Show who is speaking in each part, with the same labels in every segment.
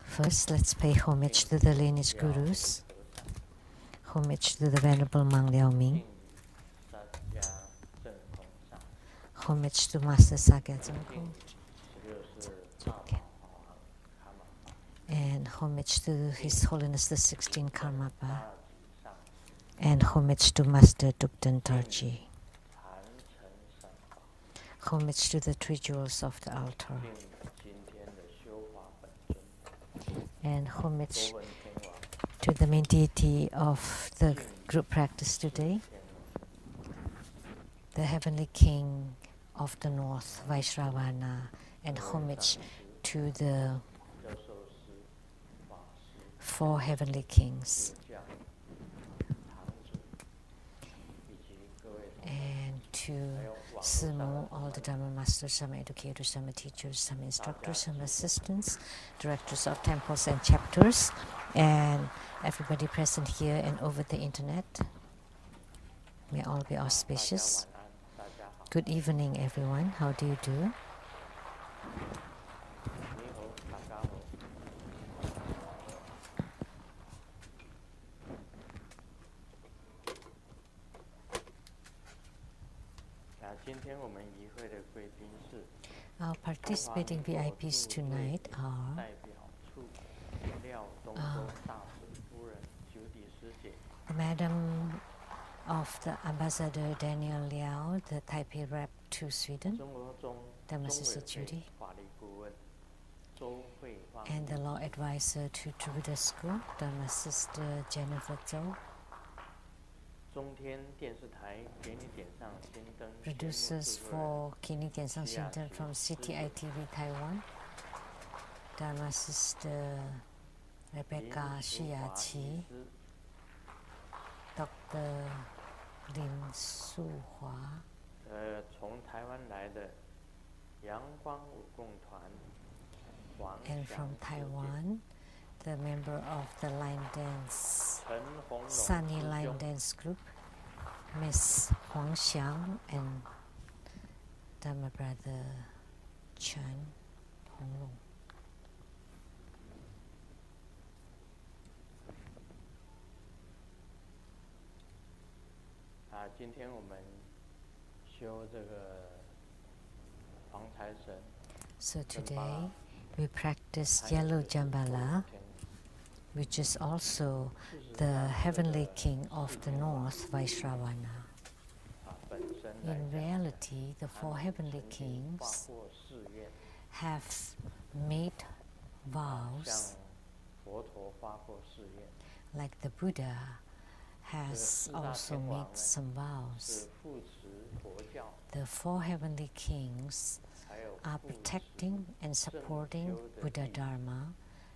Speaker 1: First, let's pay homage to the lineage gurus, homage to the Venerable Mang Liao Ming, homage to Master Sakya Tsongkhapa, and homage to His Holiness the 16th Karmapa, and homage to Master Dukden Tarji, homage to the three jewels of the altar, and homage to the main deity of the group practice today, the Heavenly King of the North, Vaishravana, and homage to the 4 Heavenly Kings, and to Simu, all the Dharma masters, some educators, some teachers, some instructors, some assistants, directors of temples and chapters, and everybody present here and over the internet. May all be auspicious. Good evening, everyone. How do you do? Our participating VIPs tonight are the Madam of the Ambassador Daniel Liao, the Taipei rep to Sweden, Dharma Sister Judy, and the law advisor to Buddha School, Dharma Sister Jennifer Zhou, producers for Kini Tiansang Shinten from CTI-TV Taiwan, Dharma Sister Rebecca Shiyachi, Dr. Lin Su-Hua, and from Taiwan, the member of the line dance, Sunny Line Dance Group, Miss Huang Xiang, and Dharma Brother Chen Honglong. So today we practice Yellow Jambala, which is also the Heavenly King of the North, Vaishravana. In reality, the 4 Heavenly Kings have made vows, like the Buddha has also made some vows. The 4 Heavenly Kings are protecting and supporting Buddha Dharma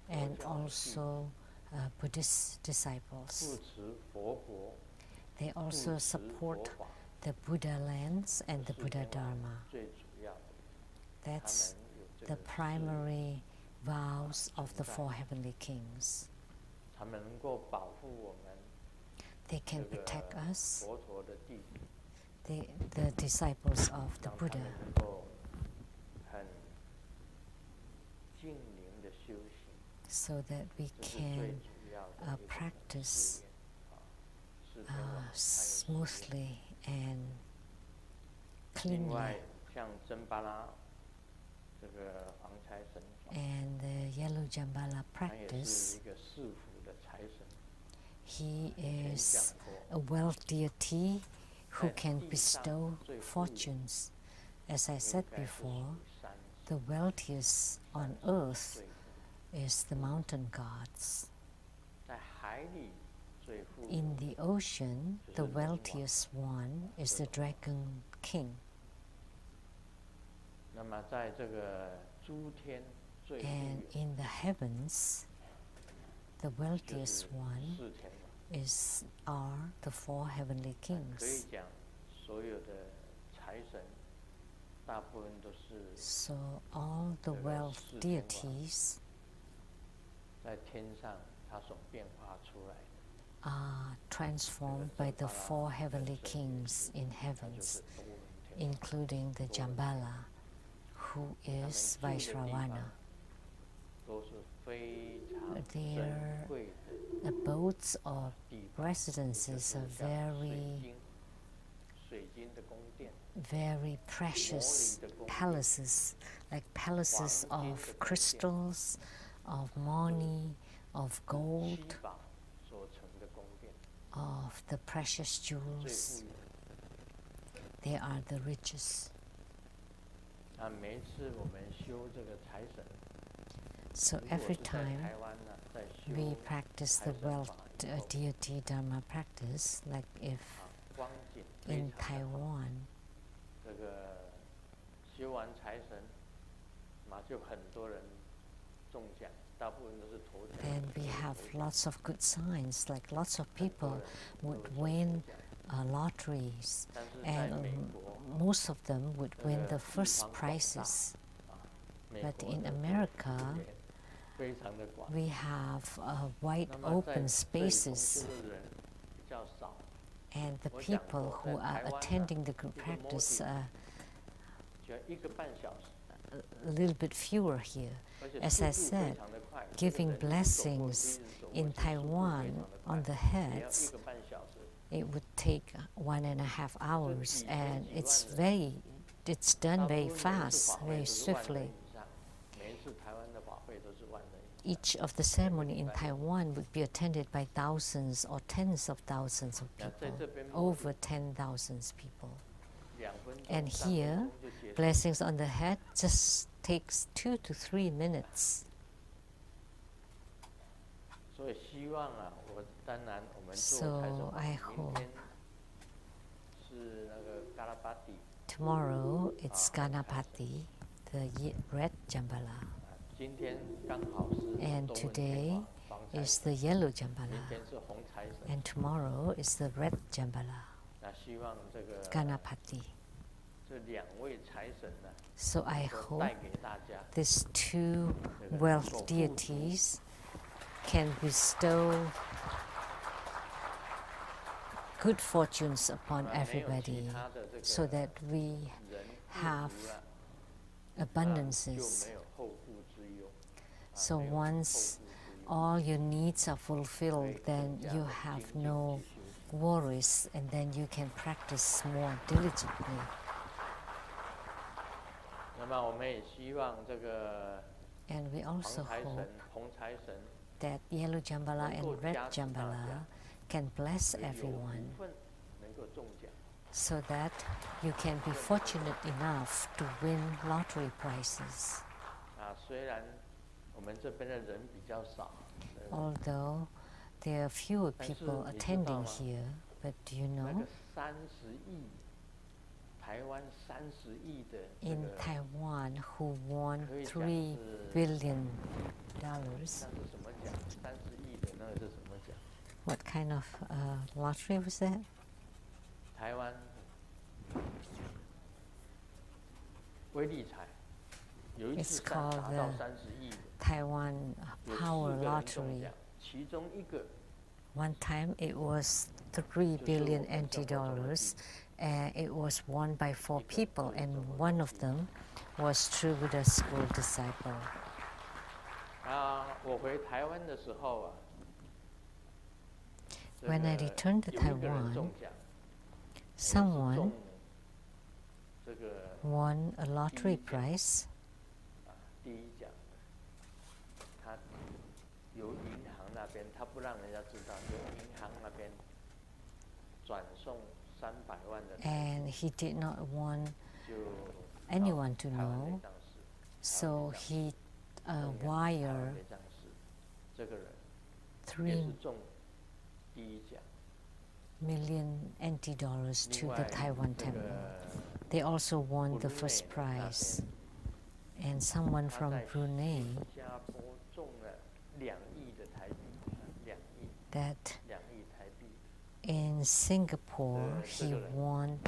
Speaker 1: and also Buddhist disciples. They also support the Buddha lands and the Buddha Dharma. That's the primary vows of the 4 Heavenly Kings. They can protect us, the disciples of the Buddha, so that we can practice smoothly and cleanly. And the Yellow Jambala practice, he is a wealth deity who can bestow fortunes. As I said before, the wealthiest on earth is the mountain gods. In the ocean, the wealthiest one is the Dragon King. And in the heavens, the wealthiest one are the 4 Heavenly Kings. So all the wealth deities are transformed by the 4 Heavenly Kings in heavens, including the Jambala, who is Vaishravana. Their abodes or residences are very precious palaces, like palaces of crystals, of money, of gold, of the precious jewels. They are the richest. So every time we practice the wealth deity Dharma practice, like if in Taiwan, then we have lots of good signs, like lots of people would win lotteries, and most of them would win the first prizes. But in America, we have wide open spaces, and the people who are attending the group practice are a little bit fewer here. As I said, giving blessings in Taiwan on the heads, it would take 1.5 hours, and it's done very fast, very swiftly. Each of the ceremony in Taiwan would be attended by thousands or tens of thousands of people, over 10,000 people. And here, blessings on the head just takes 2 to 3 minutes. So I hope tomorrow it's Ganapati, the red Jambala. And today is the yellow Jambala. And tomorrow is the red Jambala, Ganapati. So I hope these two wealth deities can bestow good fortunes upon everybody, so that we have abundances. So once all your needs are fulfilled, then you have no worries, and then you can practice more diligently. And we also hope that yellow Jambala and red Jambala can bless everyone, so that you can be fortunate enough to win lottery prizes. Although there are fewer people attending here, but do you know, in Taiwan, who won $3 billion. What kind of lottery was that? It's called the Taiwan Power Lottery. One time it was $3 billion NT dollars, and it was won by 4 people, and one of them was True Buddha School disciple. When I returned to Taiwan, someone won a lottery prize. And he did not want anyone to know, so he wired 3 million NT dollars to the Taiwan temple. They also won the first prize. And someone from Brunei, that in Singapore he won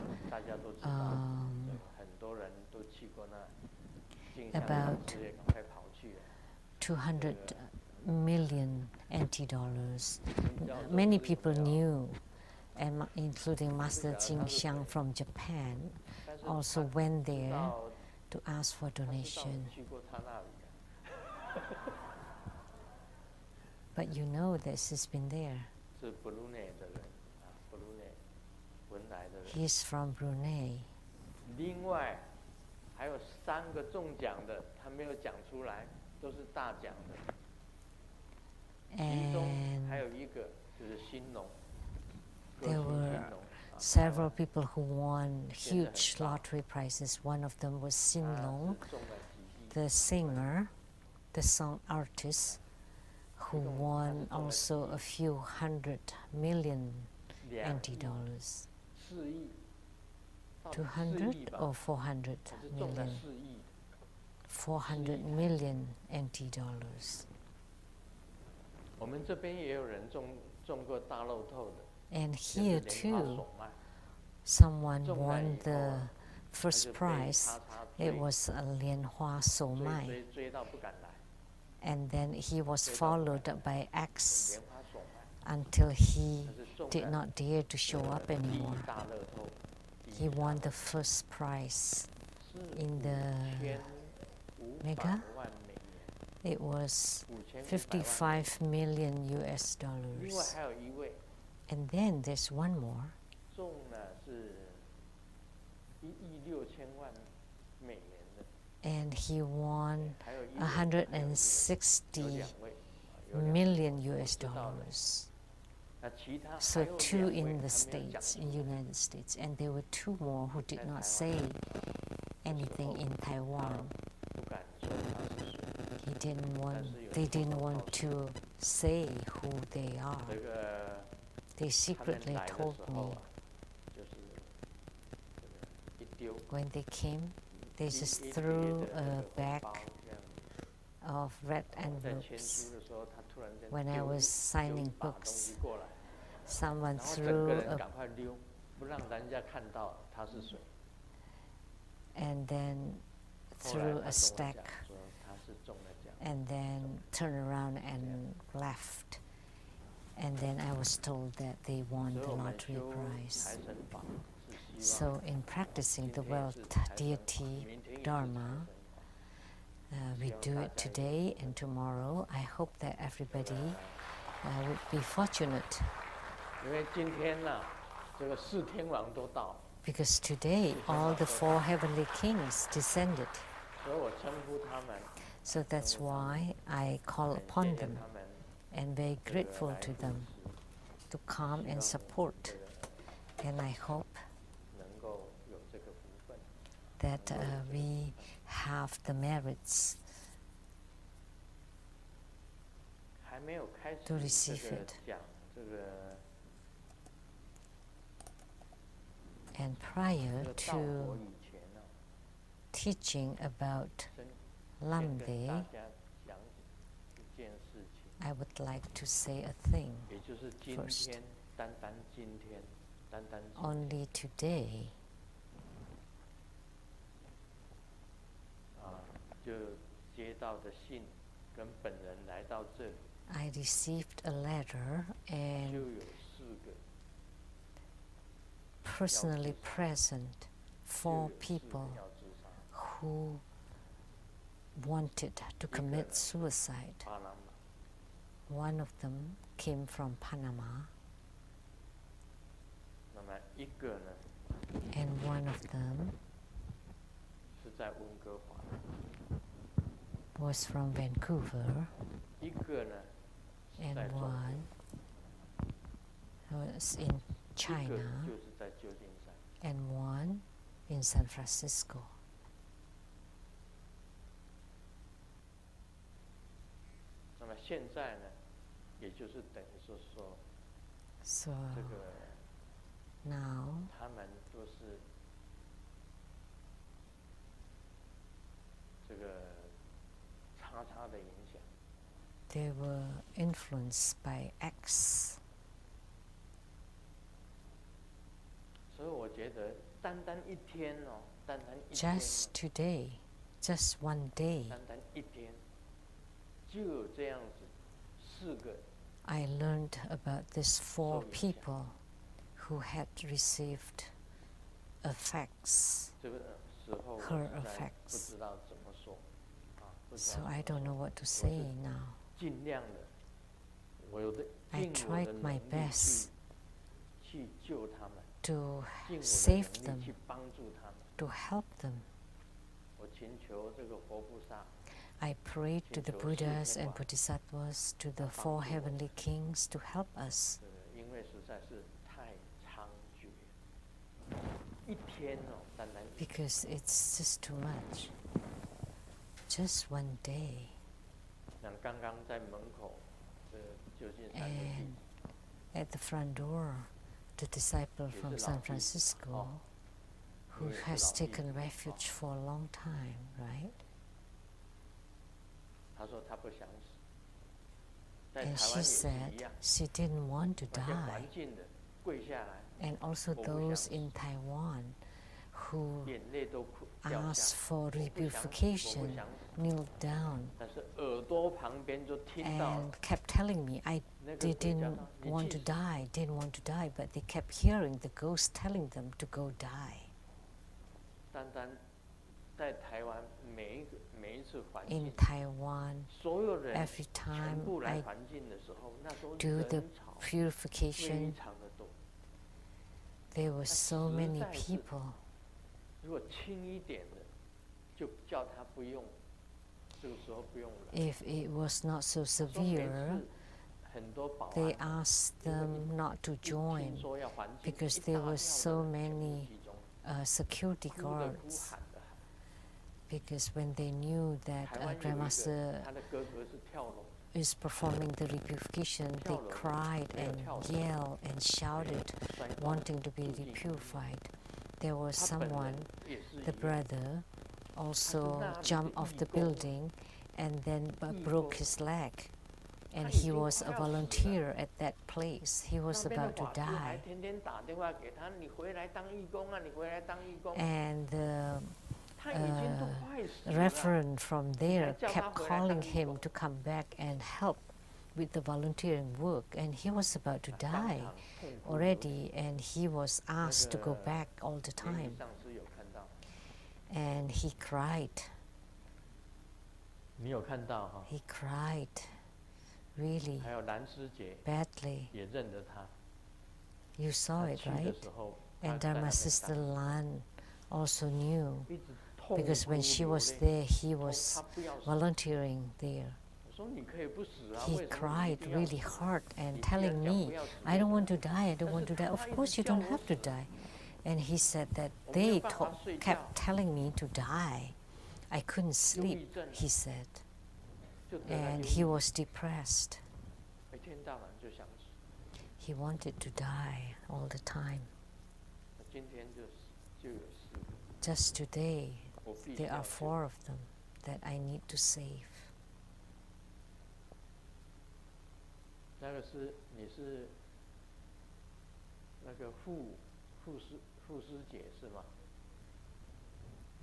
Speaker 1: about 200 million NT dollars. Many people knew, and including Master Jing Xiang from Japan also went there to ask for donation. But you know this has been there. He's from Brunei.
Speaker 2: 另外还有3个中奖的，他没有讲出来，都是大奖的。其中还有一个就是兴隆。
Speaker 1: There were several people who won huge lottery prizes. One of them was Xin Long, the singer, the song artist, who won also a few 100 million NT dollars. 200 or 400 million? 400 million NT dollars.
Speaker 2: 我们这边也有人中过大乐透的。
Speaker 1: And here too, someone won the first prize. It was a Lianhua Shou Mai. And then he was followed by X until he did not dare to show up anymore. He won the first prize in the Mega. It was 55 million US dollars. And then there's one more. And he won 160 million US dollars. So 2 in the States, in United States, and there were 2 more who did not say anything in Taiwan. They didn't want to say who they are. They secretly told me. When they came, they just threw a bag of red envelopes. When I was signing books, someone threw a stack, and then turned around and left. And then I was told that they won the lottery prize. So in practicing the wealth deity Dharma, we do it today and tomorrow. I hope that everybody would be fortunate. Because today all the 4 heavenly kings descended. So that's why I call upon them and very grateful to them to come and support. And I hope that we have the merits to receive it. And prior to teaching about Lamdre, I would like to say a thing first. Only today, I received a letter and personally present 4 people who wanted to commit suicide. One of them came from Panama, and one of them was from Vancouver, and one was in China, and one in San Francisco. So now they were influenced by X. Just today, just one day, I learned about these 4 people who had received effects, her effects. So I don't know what to say now. I tried my best to save them, to help them. I prayed to the Buddhas and Bodhisattvas, to the four heavenly kings to help us. Because it's just too much. Just one day. And at the front door, the disciple from San Francisco, who has taken refuge for a long time, right? And she said she didn't want to die. And also those in Taiwan who asked for repurification knelt down and kept telling me they didn't want to die, but they kept hearing the ghost telling them to go die. In Taiwan, every time I do the purification, there were so many people. If it was not so severe, they asked them not to join because there were so many security guards. Because when they knew that Grandmaster is performing the repurification, they cried and yelled and shouted, wanting to be repurified. There was someone, the brother, also jumped off the building and then broke his leg. And he was a volunteer at that place. He was about to die. And the reverend from there kept calling him to come back and help with the volunteering work. And he was about to die already, and he was asked to go back all the time. And he cried. He cried really badly. You saw it, right? And Dharma Sister Lan also knew, because when she was there, he was volunteering there. He cried really hard and telling me, I don't want to die, I don't want to die. Of course you don't have to die. And he said that they kept telling me to die. I couldn't sleep, he said. And he was depressed. He wanted to die all the time. Just today, there are 4 of them that I need to save.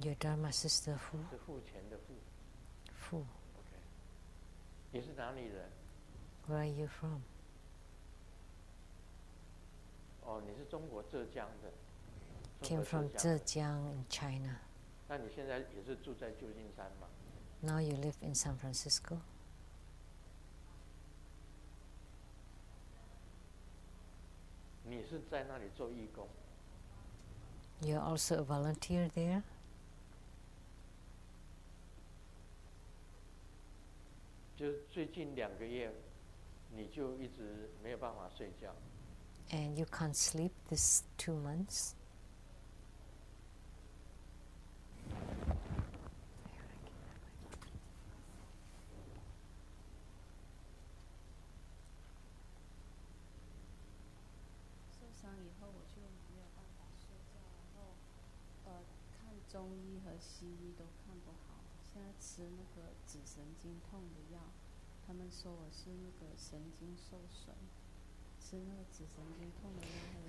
Speaker 1: Your Dharma sister Fu? Fu. Where are you from? Came from Zhejiang in China. Now you live in San Francisco? You're also a volunteer there? And you can't sleep this 2 months?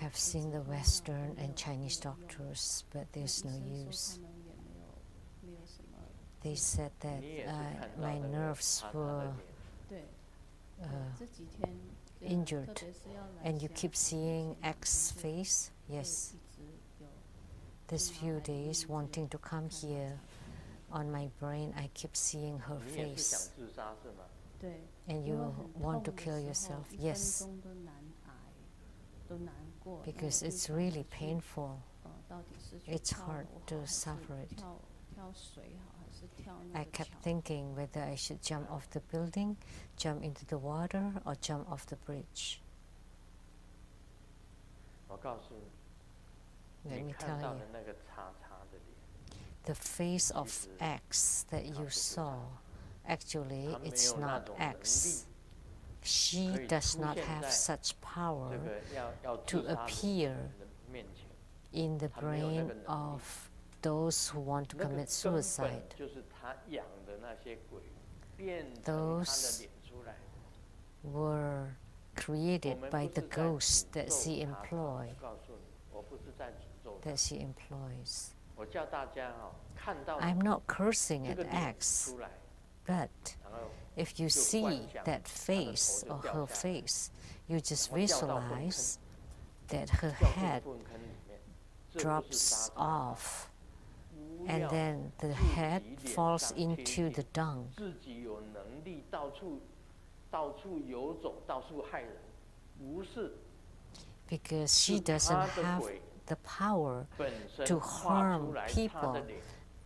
Speaker 1: I've seen the Western and Chinese doctors, but there's no use. They said that my nerves were injured. And you keep seeing X face? Yes. This few days wanting to come here on my brain, I keep seeing her face. And you want to kill yourself? Yes. Because it's really painful. It's hard to suffer it. I kept thinking whether I should jump off the building, jump into the water, or jump off the bridge. Let me tell you, the face of X that you saw, actually it's not X. She does not have such power to appear in the brain of those who want to commit suicide. Those were created by the ghost that she employs. I'm not cursing at X, but if you see that face or her face, you just visualize that her head drops off and then the head falls into the dung. Because she doesn't have the power to harm people,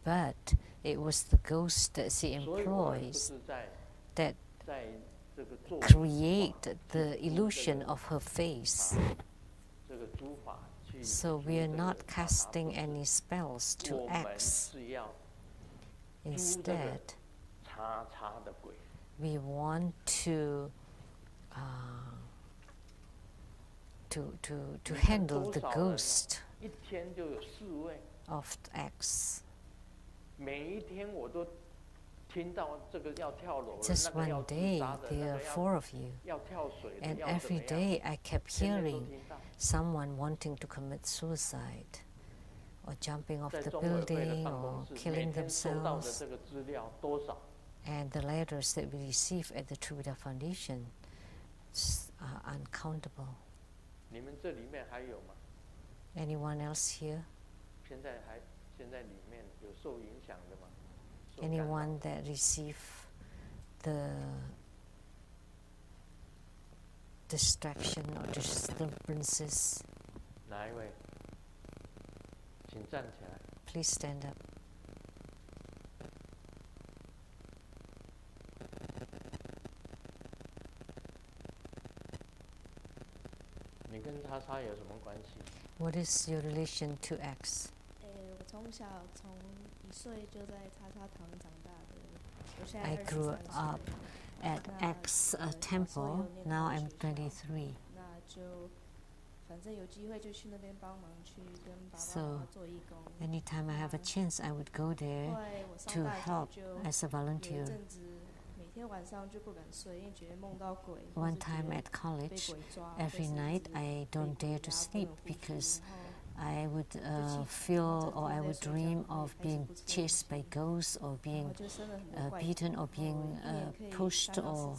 Speaker 1: but it was the ghost that she employs that create the illusion of her face. So we are not casting any spells to X. Instead, we want to handle the ghost of X. Just one day, there are 4 of you, and every day I kept hearing someone wanting to commit suicide, or jumping off the building, or killing themselves. And the letters that we receive at the True Buddha Foundation are uncountable. Anyone else here? Anyone that received the distraction or disturbances? Please stand up. What is your relation to X? I grew up at X temple. Now I'm 23. So anytime I have a chance, I would go there to help as a volunteer. One time at college, every night I don't dare to sleep because I would feel or I would dream of being chased by ghosts or being beaten or being pushed or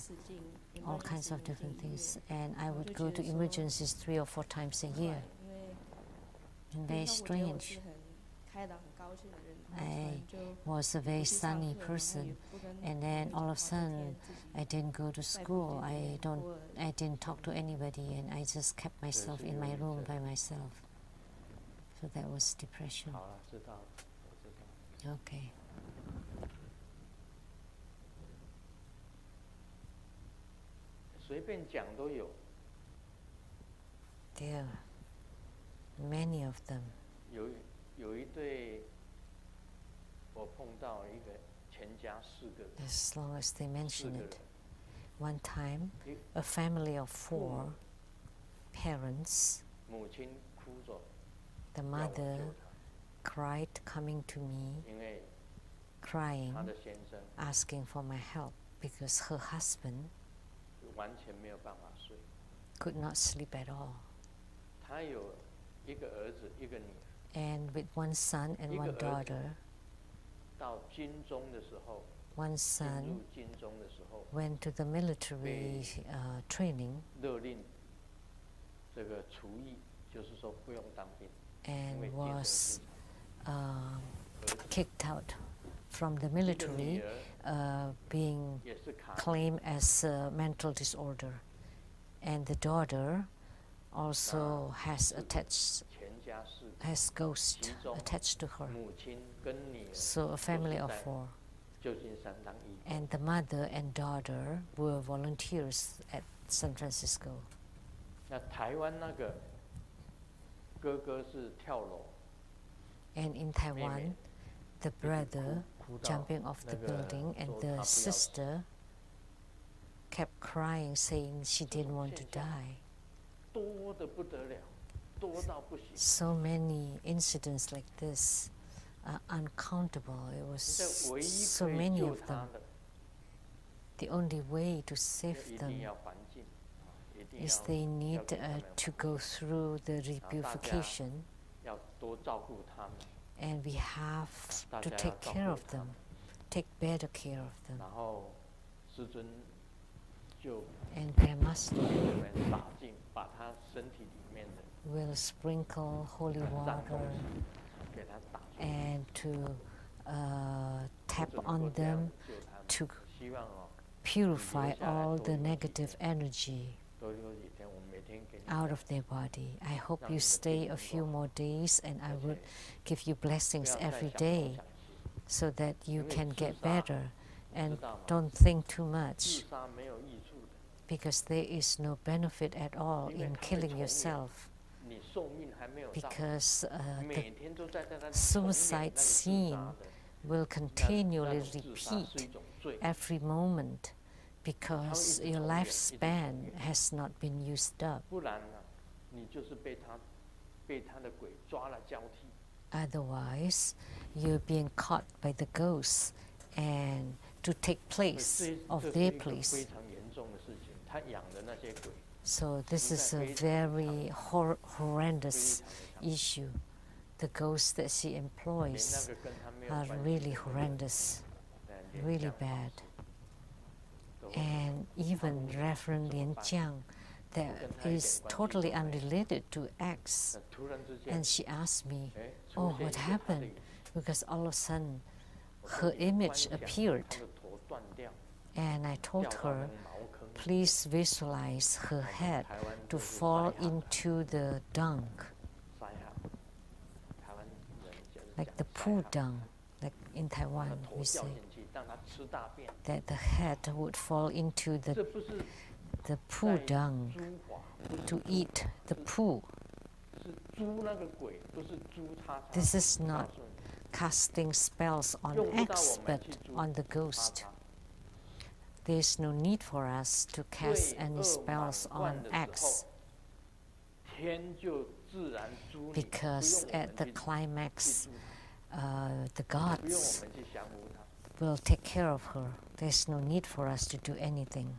Speaker 1: all kinds of different things. And I would go to emergencies 3 or 4 times a year. And very strange. I was a very sunny person, and then all of a sudden I didn't go to school. I didn't talk to anybody, and I just kept myself in my room by myself. So that was depression. Okay. There are many of them. As long as they mention it. One time, a family of 4 parents, the mother cried coming to me, crying, asking for my help because her husband could not sleep at all. And with 1 son and 1 daughter, one son went to the military training and was kicked out from the military being claimed as a mental disorder. And the daughter also has ghost attached to her. So a family of 4. And the mother and daughter were volunteers at San Francisco. And in Taiwan, the brother jumping off the building and the sister kept crying, saying she didn't want to die. So many incidents like this are uncountable. It was so many of them. The only way to save them is they need to go through the repurification, and we have to take care of them, take better care of them. And Grandmaster will sprinkle holy water and to tap on them to purify all the negative energy out of their body. I hope you stay a few more days, and I would give you blessings every day so that you can get better. And don't think too much, because there is no benefit at all in killing yourself, because the suicide scene will continually repeat every moment, because your lifespan has not been used up. Otherwise, you're being caught by the ghosts and to take place of their place. So this is a very horrendous issue. The ghosts that she employs are really horrendous, really bad. And even Reverend Lien Jiang, that is totally unrelated to X. And she asked me, oh, what happened? Because all of a sudden, her image appeared. And I told her, please visualize her head to fall into the dung, like the poo dung, like in Taiwan we say, that the head would fall into the poo dung to eat the poo. This is not casting spells on X, but on the ghost. There is no need for us to cast any spells on X, because at the climax, the gods will take care of her. There is no need for us to do anything.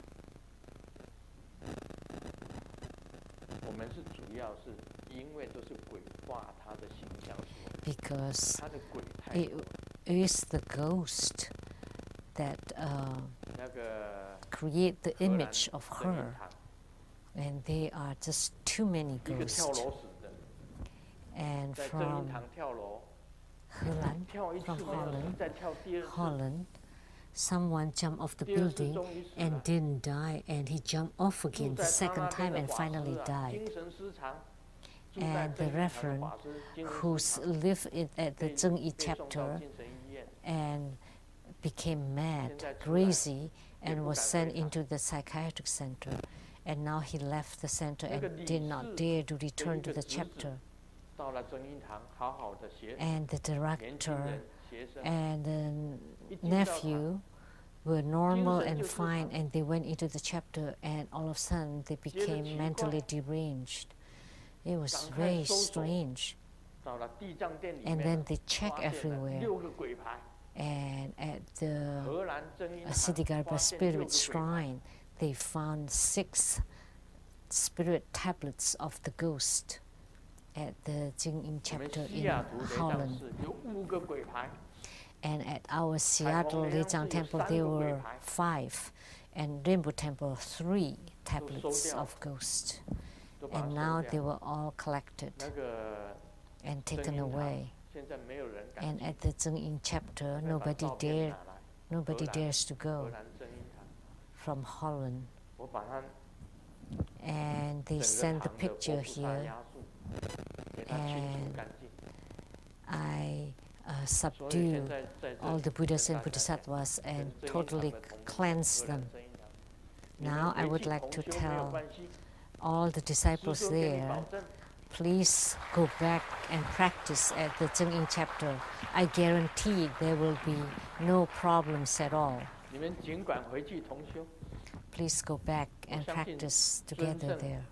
Speaker 1: Because it is the ghost that create the image of her, and there are just too many ghosts. And from Holland, someone jumped off the building and didn't die, and he jumped off again the second time and finally died. And the Reverend who lived at the Zheng-Yi chapter and became mad, crazy, and was sent into the psychiatric center. And now he left the center and did not dare to return to the chapter. And the director and the nephew were normal and fine, and they went into the chapter, and all of a sudden they became mentally deranged. It was very strange. And then they checked everywhere. And at the Siddhigarbha Spirit Shrine, they found 6 spirit tablets of the ghost at the Jing-Yin chapter in Holland. And at our Seattle Lechang Temple, there were 5, and Rainbow Temple 3 tablets of ghosts. And now they were all collected and taken away. And at the Sheng-Yen chapter, nobody dares to go from Holland. And they sent the picture here, and I subdue all the Buddhas and Bodhisattvas and totally cleanse them. Now I would like to tell all the disciples there, please go back and practice at the Sheng-Yen chapter. I guarantee there will be no problems at all. Please go back and practice together there.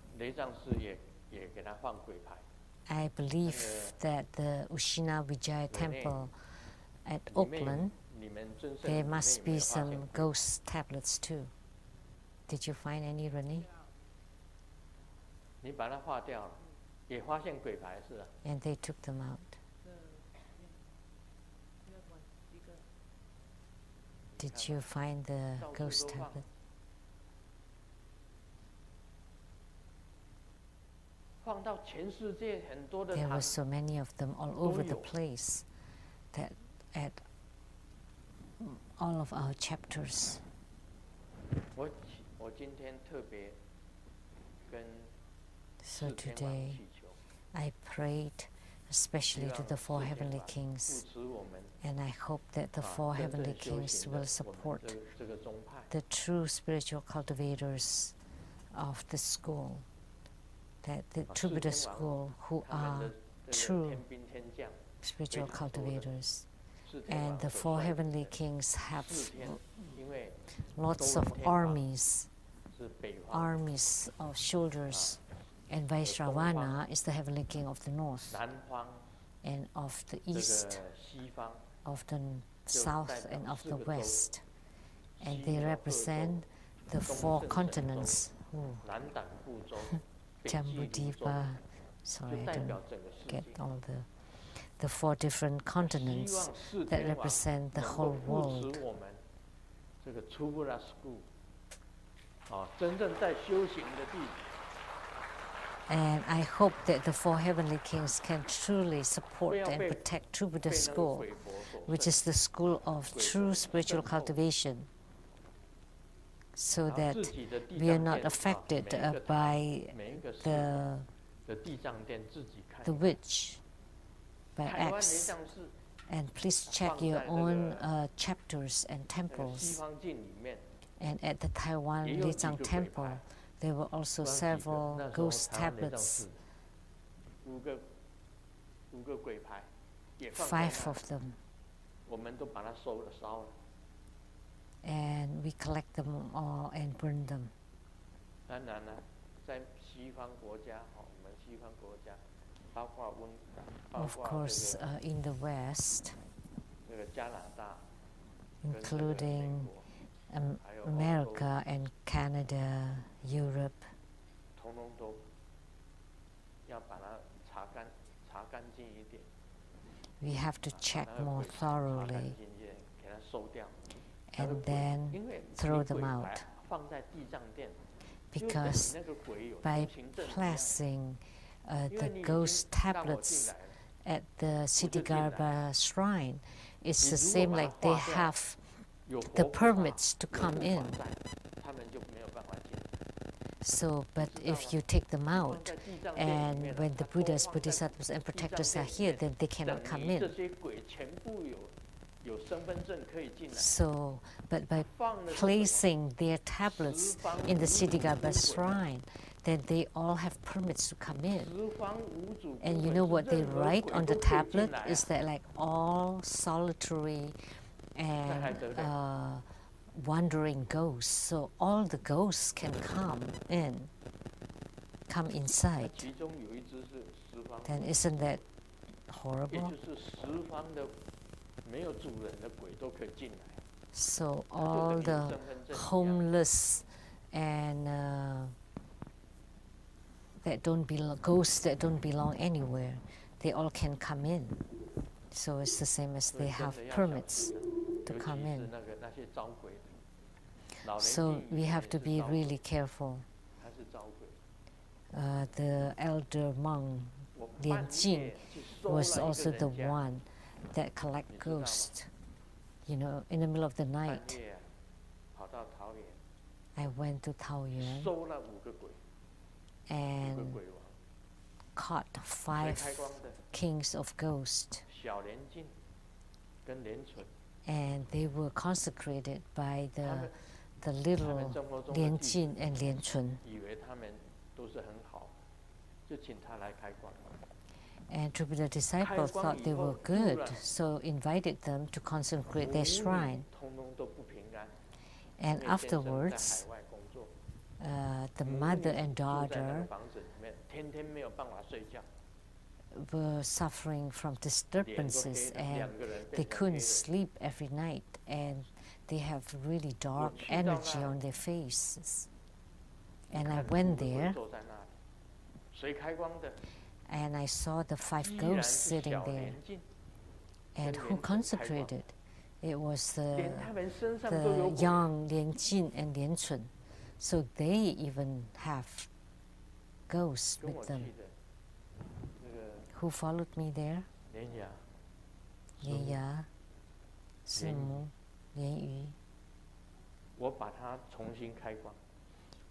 Speaker 1: I believe that the Ushina Vijaya temple at Oakland, there must be some ghost tablets too. Did you find any, Renee? And they took them out. Did you find the ghost tablet? There were so many of them all over the place that at all of our chapters. So today I prayed especially to the four heavenly kings, and I hope that the four heavenly kings will support the true spiritual cultivators of the school, that the true Buddha school who are true spiritual cultivators. And the four heavenly kings have lots of armies of soldiers, and Vaisravana is the heavenly king of the north and of the east, of the south and of the west, and they represent the four continents. Jambudipa, sorry, I don't get all the four different continents that represent the whole world. And I hope that the four heavenly kings can truly support and protect True Buddha School, which is the school of true spiritual cultivation, so that we are not affected by the witch, by acts. And please check your own chapters and temples. And at the Taiwan Lizang Temple, there were also several ghost tablets, 5 of them. And we collect them all and burn them. Of course, in the West, including America and Canada, Europe, we have to check more thoroughly and then throw them out. Because by placing the ghost tablets at the Siddhigarbha shrine, it's the same like they have the permits to come in. So, but if you take them out, and when the Buddhas, Bodhisattvas, and protectors are here, then they cannot come in. So, but by placing their tablets in the Siddhigarbha shrine, then they all have permits to come in. And you know what they write on the tablet is that like all solitary and wandering ghosts. So all the ghosts can come inside. Then isn't that horrible? So all the homeless and ghosts that don't belong anywhere, they all can come in. So it's the same as they have permits to come in. So we have to be really careful. The elder monk Lian Jing was also the one that collect ghosts. You know, in the middle of the night, I went to Taoyuan and caught 5 kings of ghosts. And they were consecrated by the little Lian Jin and Lian Chun. And the disciples thought they were good, so invited them to consecrate their shrine. And afterwards, the mother and daughter were suffering from disturbances, and they couldn't sleep every night, and they have really dark energy on their faces. And I went there, and I saw the 5 ghosts sitting there. And who consecrated? It was the young Lian Jin and Lian Chun. So they even have ghosts with them. Who followed me there? Lian Ya, Simu, Lian Yu.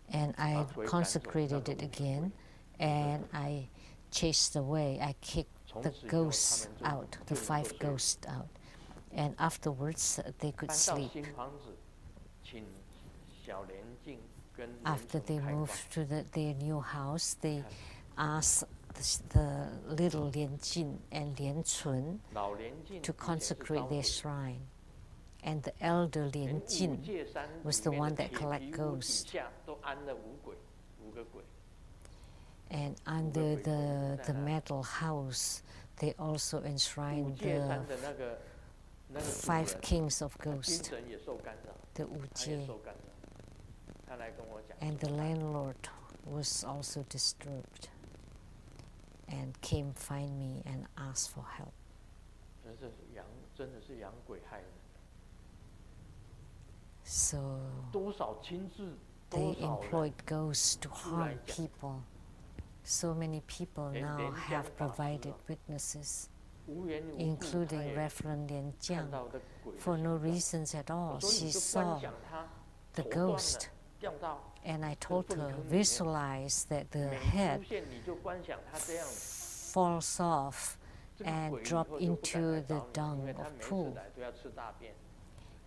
Speaker 1: And I consecrated it again, and I chased away. I kicked the ghosts out, the 5 ghosts out. And afterwards, they could sleep. After they moved to their new house, they asked the little Lian Jin and Lian Chun to consecrate their shrine. And the elder Lian Jin was the one that collected ghosts. And under the metal house, they also enshrined the 5 kings of ghosts, the Wu Jie. And the landlord was also disturbed and came find me and asked for help. So they employed ghosts to harm people. So many people now have provided witnesses, including Reverend Lian Jiang. For no reasons at all, she saw the ghost, and I told her, visualize that the head falls off and drop into the dung of pool.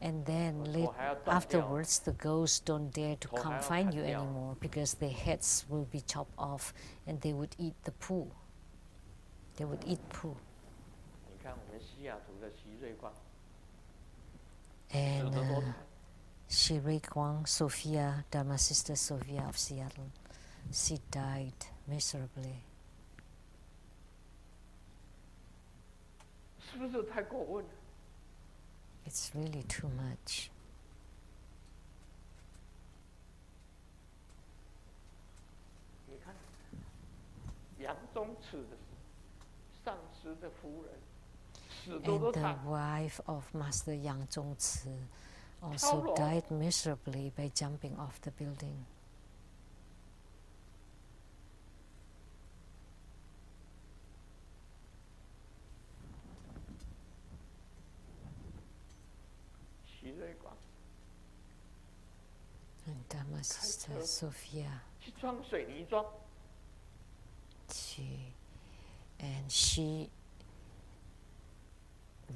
Speaker 1: And then afterwards, the ghosts don't dare to come find you anymore because their heads will be chopped off and they would eat the poo. They would eat poo. And Shi Rui Guang, Sophia, Dharma Sister Sophia of Seattle, she died miserably. It's really too much. And the wife of Master Yang Zhongci also died miserably by jumping off the building. And Dharma Sister Sophia, she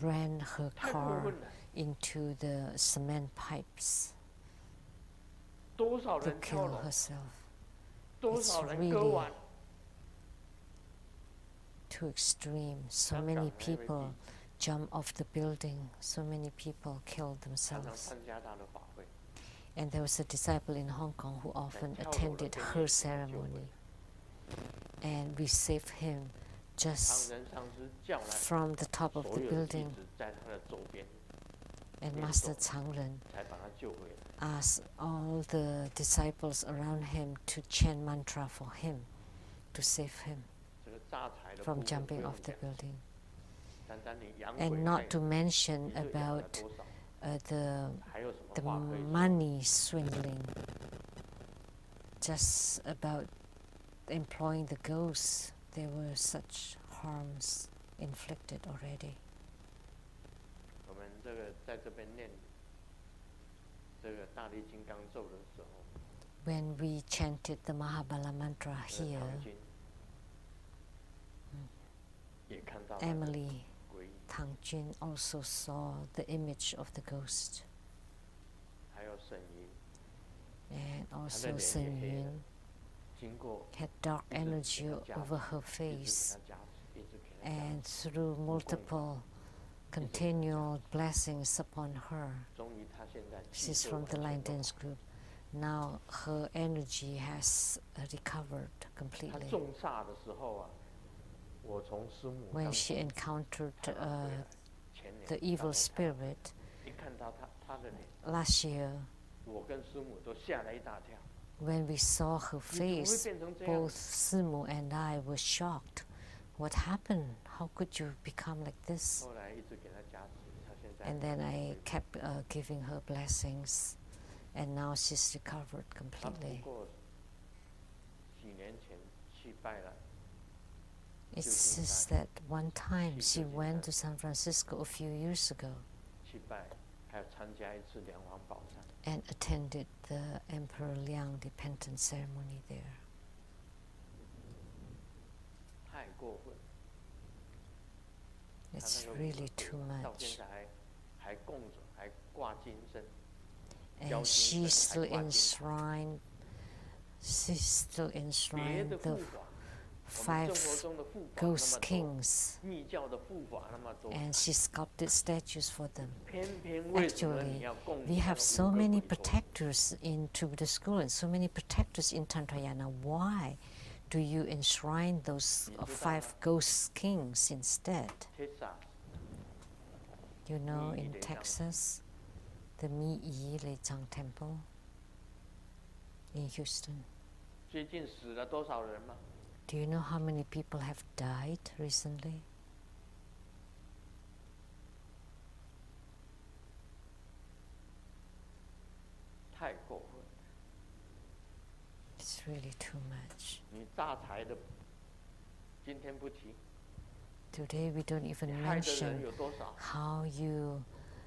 Speaker 1: ran her car into the cement pipes to kill herself. It's really too extreme. So many people jump off the building. So many people killed themselves. And there was a disciple in Hong Kong who often attended her ceremony. And we saved him just from the top of the building. And Master Changren asked all the disciples around him to chant mantra for him, to save him from jumping off the building. And not to mention about the money swindling, just about employing the ghosts, there were such harms inflicted already.
Speaker 2: 我们这个在这边念这个大力金刚咒的时候，
Speaker 1: when we chanted the Mahabala mantra here, Emily Tangjin also saw the image of the ghost. And also Sheng-Yen had dark energy over her face, and through multiple continual blessings upon her. She's from the line dance group. Now her energy has recovered completely. When she encountered the evil spirit last year, when we saw her face, both Simu and I were shocked. What happened? How could you become like this? And then I kept giving her blessings, and now she's recovered completely. It's just that one time she went to San Francisco a few years ago and attended the Emperor Liang Repentance ceremony there. It's really too much. And she's still enshrined the 5 ghost kings, and she sculpted statues for them. Actually, we have so many protectors into the school and so many protectors in Tantrayana. Why do you enshrine those 5 ghost kings instead? You know, in Texas, the Mi-Yi Lechang Temple in Houston. Do you know how many people have died recently? It's really too much. Today we don't even mention how you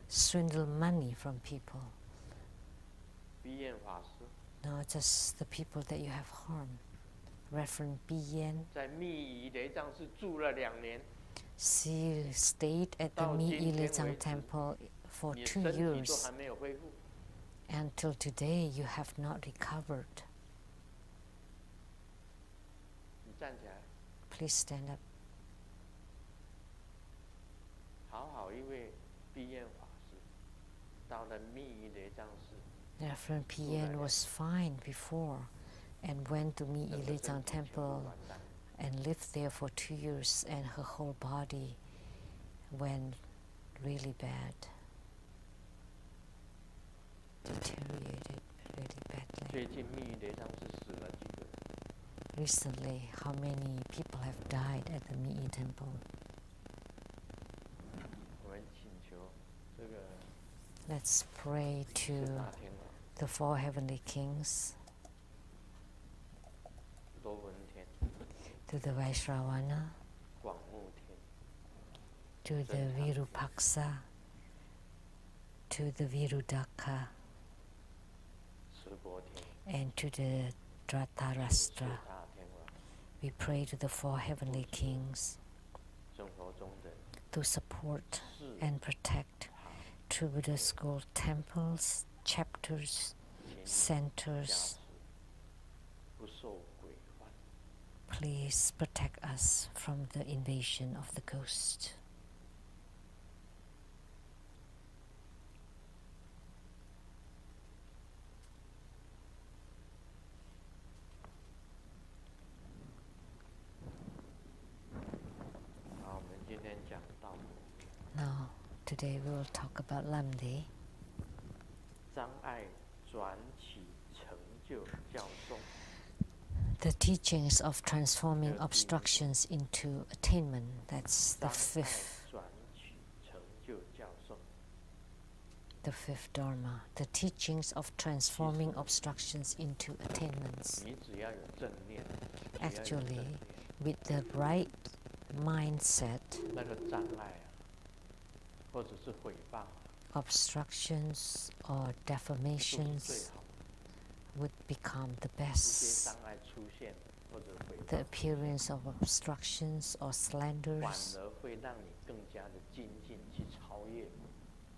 Speaker 1: swindle money from people. No, just the people that you have harmed. Reverend Bi-Yen, she stayed at the Mi-Yi Lechang Temple for 2 years. Until today, you have not recovered. Please stand up. Reverend Bi-Yen was fine before and went to Mi-Yi Lechang Temple and lived there for 2 years, and her whole body went really bad, deteriorated really badly. Recently, how many people have died at the Mi-Yi Temple? Let's pray to the 4 heavenly kings, to the Vaishravana, to the Virupaksa, to the Virudaka, and to the Dhritarashtra. We pray to the 4 heavenly kings to support and protect True Buddha School temples, chapters, centers. Please protect us from the invasion of the ghost. Now, today we will talk about Lamdre. The teachings of transforming obstructions into attainment. That's the fifth Dharma. The teachings of transforming obstructions into attainments. Actually, with the right mindset, obstructions or defamations would become the best. The appearance of obstructions or slanders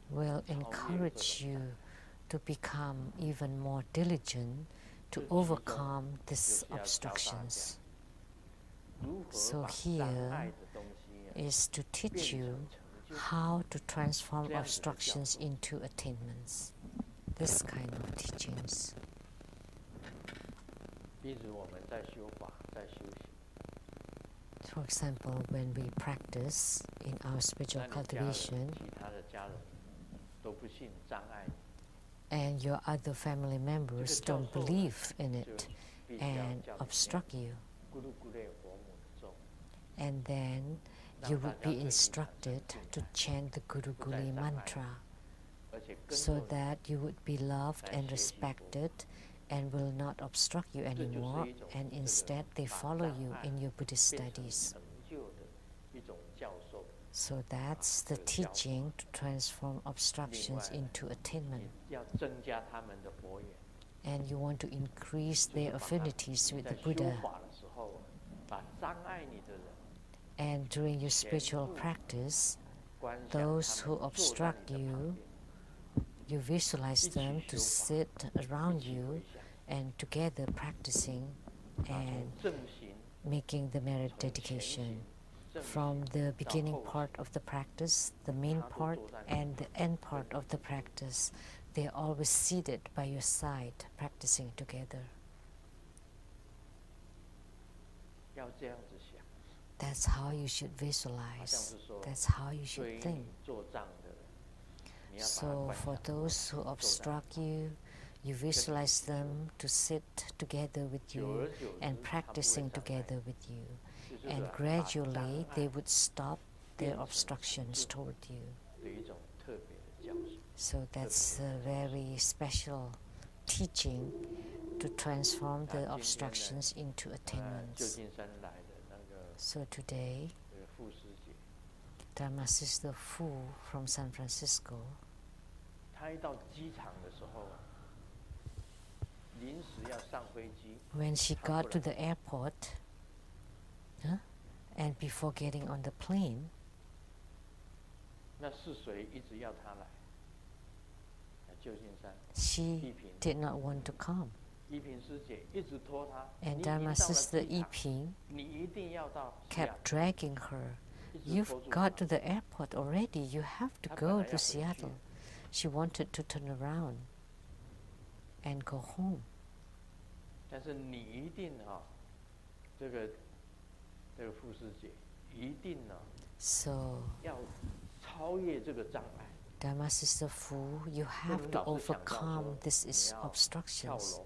Speaker 1: will encourage you to become even more diligent to overcome these obstructions. So here is to teach you how to transform obstructions into attainments. This kind of teachings. For example, when we practice in our spiritual cultivation, and your other family members don't believe in it and obstruct you, and then you would be instructed to chant the Guru Guli mantra so that you would be loved and respected and will not obstruct you anymore, and instead they follow you in your Buddhist studies. So that's the teaching to transform obstructions into attainment. And you want to increase their affinities with the Buddha. And during your spiritual practice, those who obstruct you, you visualize them to sit around you and together practicing and making the merit dedication. From the beginning part of the practice, the main part, and the end part of the practice, they are always seated by your side, practicing together. That's how you should visualize. That's how you should think. So for those who obstruct you, you visualize them to sit together with you and practicing together with you. And gradually they would stop their obstructions toward you. So that's a very special teaching to transform the obstructions into attainments. So today, Dharma Sister Fu from San Francisco, when she got to the airport, and before getting on the plane, she did not want to come. And Dharma Sister Yiping kept dragging her. You've got to the airport already. You have to go to Seattle. She wanted to turn around and go home. So, Dharma Sister Fu, you have to overcome these obstructions.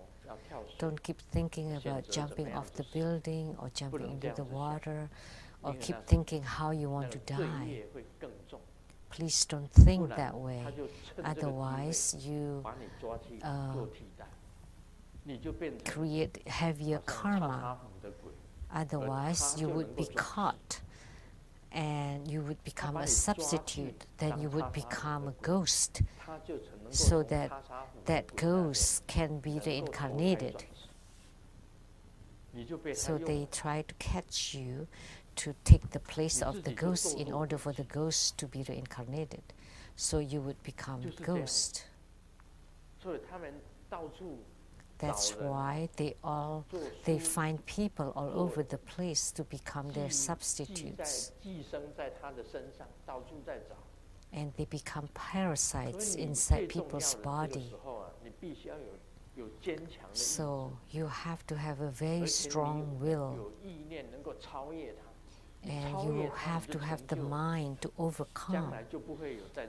Speaker 1: Don't keep thinking about jumping off the building or jumping into the water or keep thinking how you want to die. Please don't think that way. Otherwise, you create heavier karma. Otherwise, you would be caught and you would become a substitute. Then you would become a ghost, so that ghost can be reincarnated. So they try to catch you to take the place of the ghost in order for the ghost to be reincarnated. So you would become a ghost. That's why they find people all over the place to become their substitutes. And they become parasites inside people's body. So you have to have a very strong will. And you have to have the mind to overcome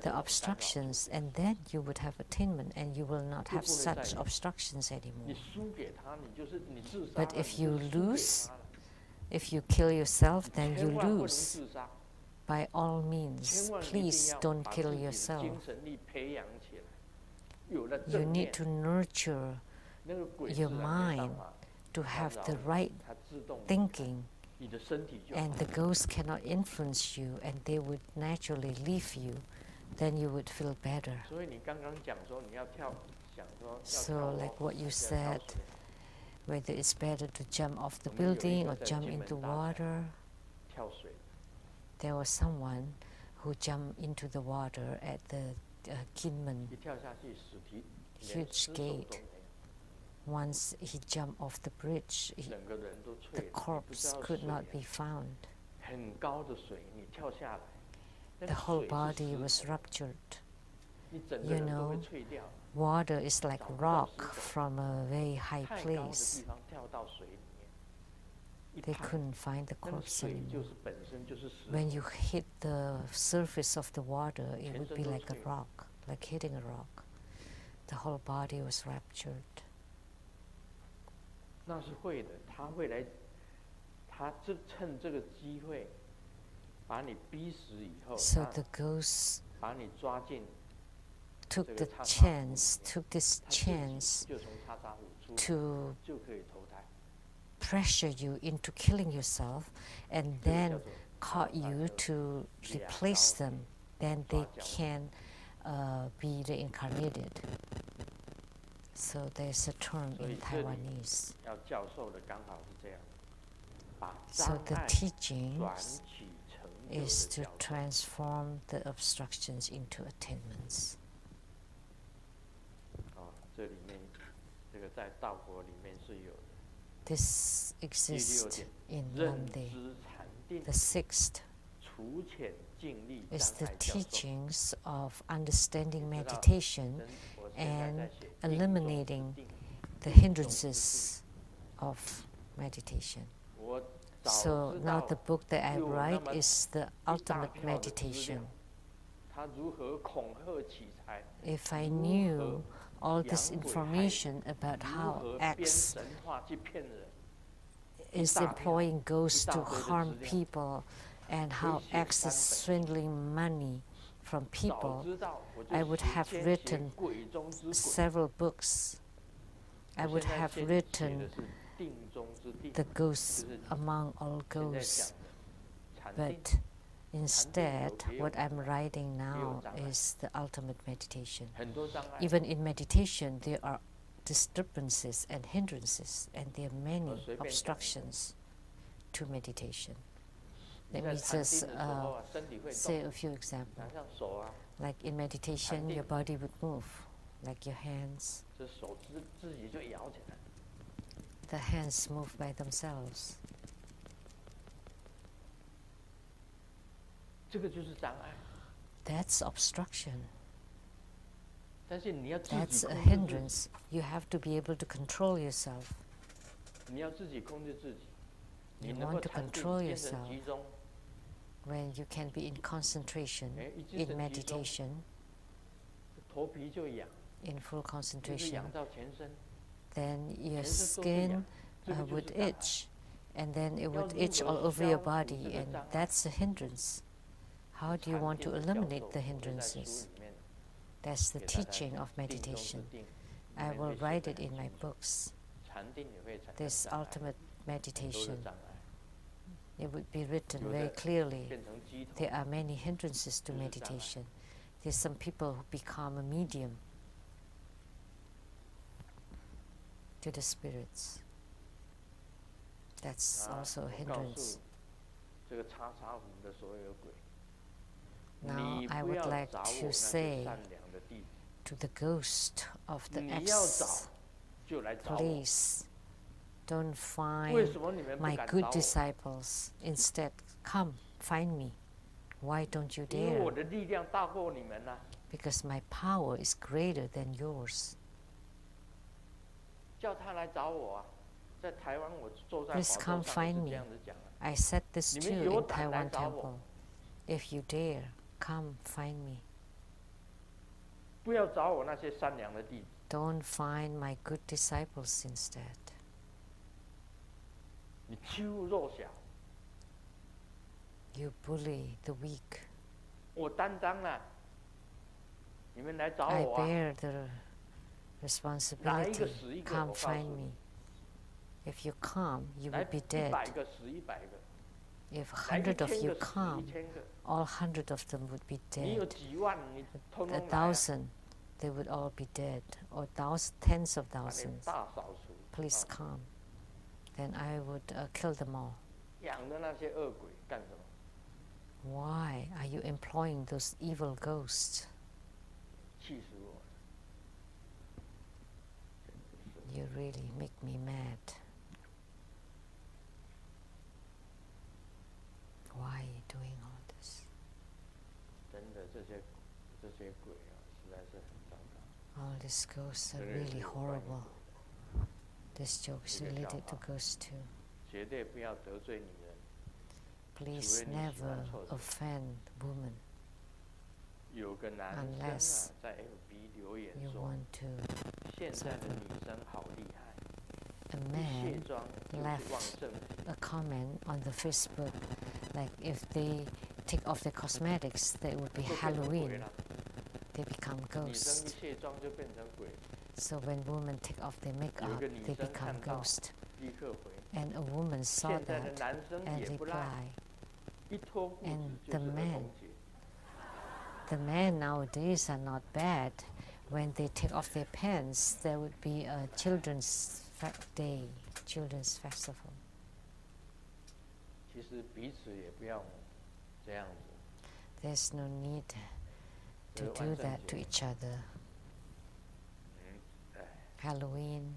Speaker 1: the obstructions, and then you would have attainment and you will not have such obstructions anymore. But if you lose, if you kill yourself, then you lose. By all means, please don't kill yourself. You need to nurture your mind to have the right thinking, and the ghosts cannot influence you, and they would naturally leave you, then you would feel better. So like what you said, whether it's better to jump off the building or jump into water, there was someone who jumped into the water at the Kinmen huge gate. Once he jumped off the bridge, the corpse could not be found. The whole body was ruptured. You know, water is like rock from a very high place. They couldn't find the corpse anymore. When you hit the surface of the water, it would be like a rock, like hitting a rock. The whole body was ruptured. So the ghost took this chance to pressure you into killing yourself, and then caught you to replace them. Then they can be reincarnated. So there's a term in Taiwanese. So the teachings is to transform the obstructions into attainments. This exists in Lamdre. The sixth is the teachings of understanding meditation and eliminating the hindrances of meditation. So now the book that I write is the ultimate meditation. If I knew all this information about how X is employing ghosts to harm people and how X is swindling money from people, I would have written several books. I would have written the ghosts among all ghosts. But instead, what I'm writing now is the ultimate meditation. Even in meditation, there are disturbances and hindrances, and there are many obstructions to meditation. Let me just say a few examples. Like in meditation, your body would move, like your hands. The hands move by themselves. That's obstruction. That's a hindrance. You have to be able to control yourself. You want to control yourself when you can be in concentration, in meditation, in full concentration. Then your skin would itch, and then it would itch all over your body, and that's a hindrance. How do you want to eliminate the hindrances? That's the teaching of meditation. I will write it in my books. This ultimate meditation, it would be written very clearly. There are many hindrances to meditation. There's some people who become a medium to the spirits. That's also a hindrance. Now I would like to say to the ghost of the X, please don't find my good disciples. Instead, come, find me. Why don't you dare? Because my power is greater than yours. Please come find me. I said this too in Taiwan Temple. If you dare, come find me. Don't find my good disciples instead. You bully the weak. I bear the responsibility. Come find me. If you come, you will be dead. If 100 of you come, all 100 of them would be dead. 1,000, they would all be dead, or tens of thousands. Please come. Then I would kill them all. Why are you employing those evil ghosts? You really make me mad. Why are you doing all this? All these ghosts are really horrible. This joke is related to ghosts too. Please never offend women unless you want to. A man left a comment on the Facebook, like if they take off their cosmetics, that would be Halloween. They become ghosts. So when women take off their makeup, they become ghosts. And a woman saw that and replied. And the men nowadays are not bad. When they take off their pants, there would be a children's day, children's festival. There's no need to do that to each other. Halloween,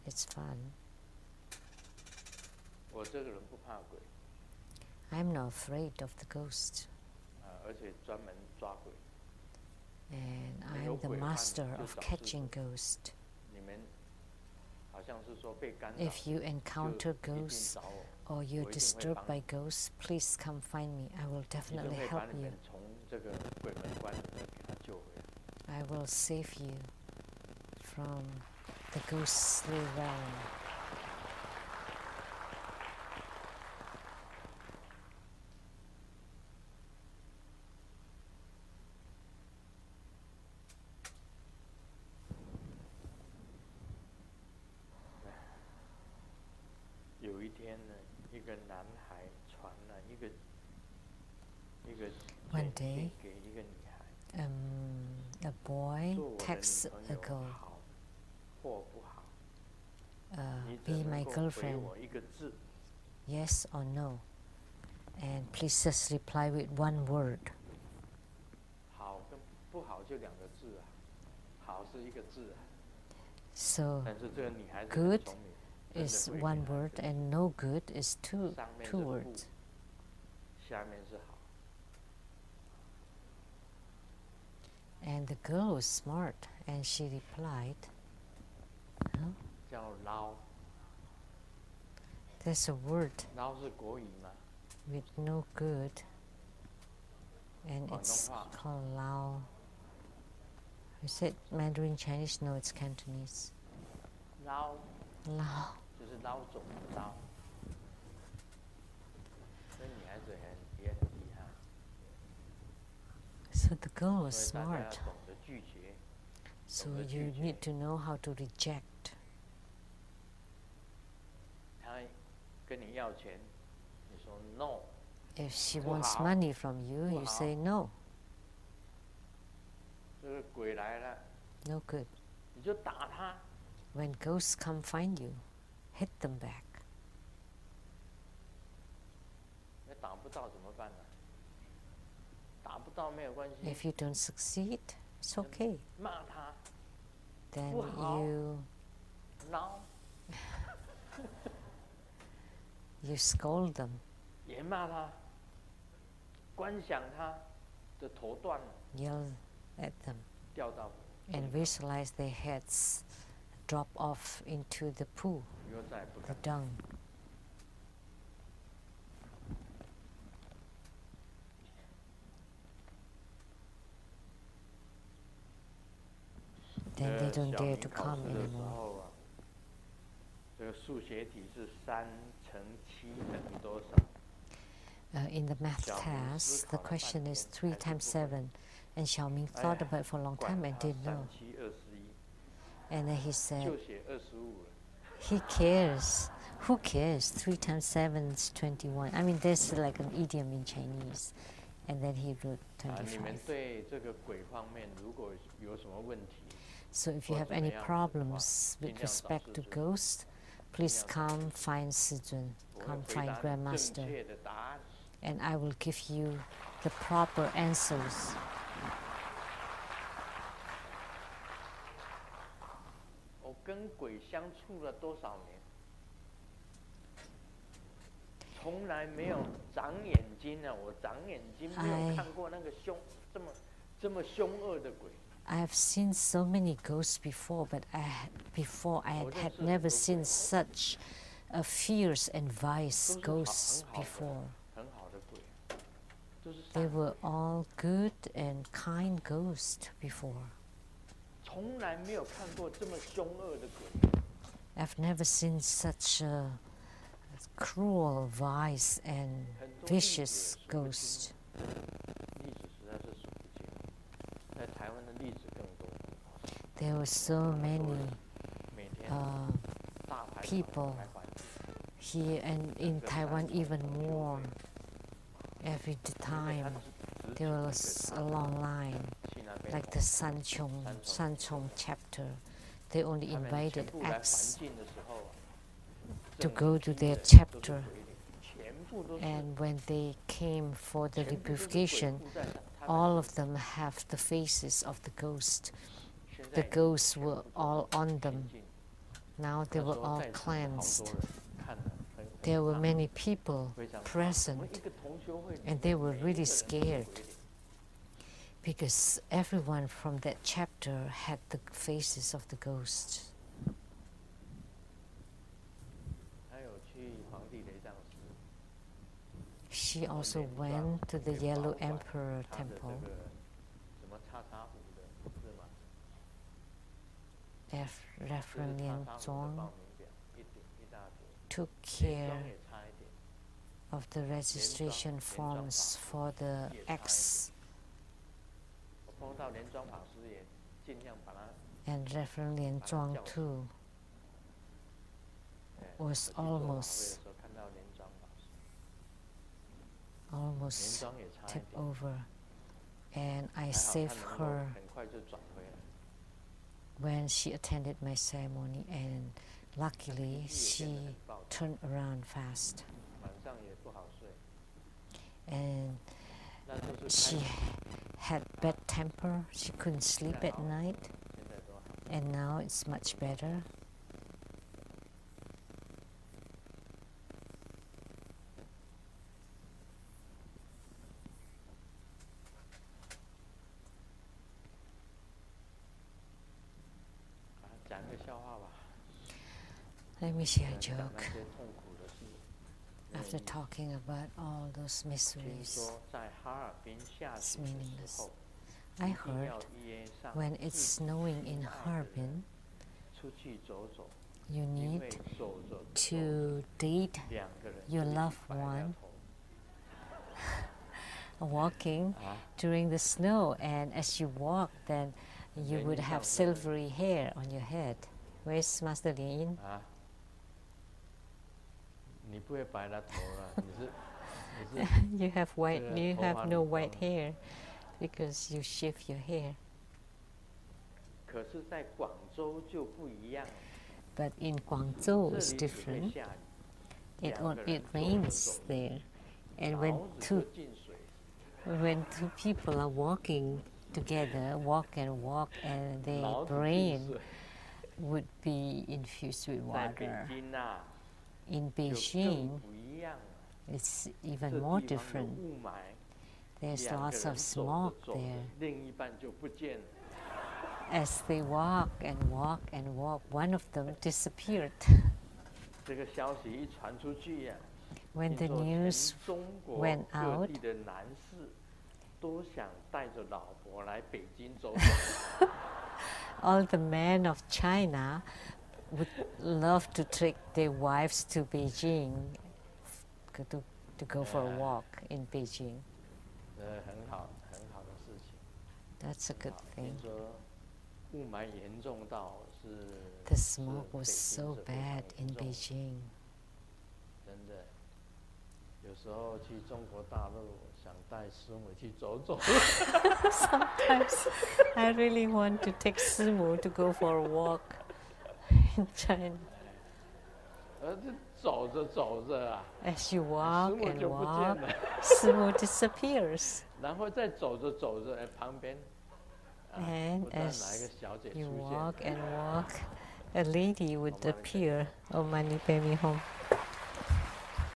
Speaker 1: it's fun. I'm not afraid of the ghost. And I'm the master of catching ghosts. If you encounter ghosts or you're disturbed by ghosts, please come find me. I will definitely help you. I will save you from the ghostly realm. One day, a boy texts a girl, be my girlfriend, yes or no, and please just reply with one word. So, good is one word and no good is two words. And the girl was smart and she replied, there's a word with no good and it's called Lao. Is it Mandarin Chinese? No, it's Cantonese. Lao. So the girl was smart. So you need to know how to reject. If she wants money from you, you say no. No good. When ghosts come find you, hit them back. If you don't succeed, it's okay. Then you scold them. Yell at them and visualize their heads drop off into the pool, the dung. Then they don't dare to come anymore. In the math test, the question is 3 times 7, and Xiaoming thought about it for a long time and didn't know. And then he said, he cares Who cares? 3 times 7 is 21. I mean, there's like an idiom in Chinese. And then he wrote 25. So if you have any problems with respect to ghosts, please come find Sijun, come find Grandmaster, and I will give you the proper answers.
Speaker 2: 跟鬼相处了多少年，从来没有长眼睛啊！我长眼睛没有看过那个这么凶恶的鬼。
Speaker 1: I have seen so many ghosts before, but I had never seen such a fierce and vicious ghosts before. They were all good and kind ghosts before. I've never seen such a cruel, wise, and vicious ghost. There were so many people here, and in Taiwan even more. Every time there was a long line, like the Shen Ching chapter. They only invited X to go to their chapter, and when they came for the repurification, all of them have the faces of the ghost. The ghosts were all on them. Now they were all cleansed. There were many people present, and they were really scared because everyone from that chapter had the faces of the ghosts. She also went to the Yellow Emperor Temple. Reverend Lien Zong took care of the registration forms for the X, and Reverend Lien Zong too was almost tipped over, and I saved her when she attended my ceremony, and luckily she turned around fast. And she had bad temper, she couldn't sleep at night, and now it's much better. Let me share a joke. After talking about all those miseries, it's meaningless. I heard when it's snowing in Harbin, you need to date your loved one walking during the snow, and as you walk, then you would have silvery hair on your head. Where's Master Lien? You have white. You have no white hair because you shave your hair. But in Guangzhou it's different. It rains there, and when two people are walking together, walk, and their brain would be infused with water. In Beijing, it's even more different. There's lots of smoke there. As they walk, one of them disappeared. When the news went out, all the men of China would love to take their wives to Beijing to go for a walk in Beijing. That's a good thing. The smoke was so bad in Beijing.
Speaker 2: 有时候去中国大陆，想带师母去走走。
Speaker 1: Sometimes I really want to take Simu to go for a walk in China.
Speaker 2: 这走着走着啊
Speaker 1: As you walk
Speaker 2: 师母
Speaker 1: and
Speaker 2: 就不见
Speaker 1: walk,
Speaker 2: 了。
Speaker 1: Simu disappears.
Speaker 2: 然后再走着走着，旁边
Speaker 1: And
Speaker 2: 不知道哪一
Speaker 1: as
Speaker 2: 个小姐
Speaker 1: you
Speaker 2: 出现
Speaker 1: walk and walk, a lady would appear. Oh, Mani, pay me home.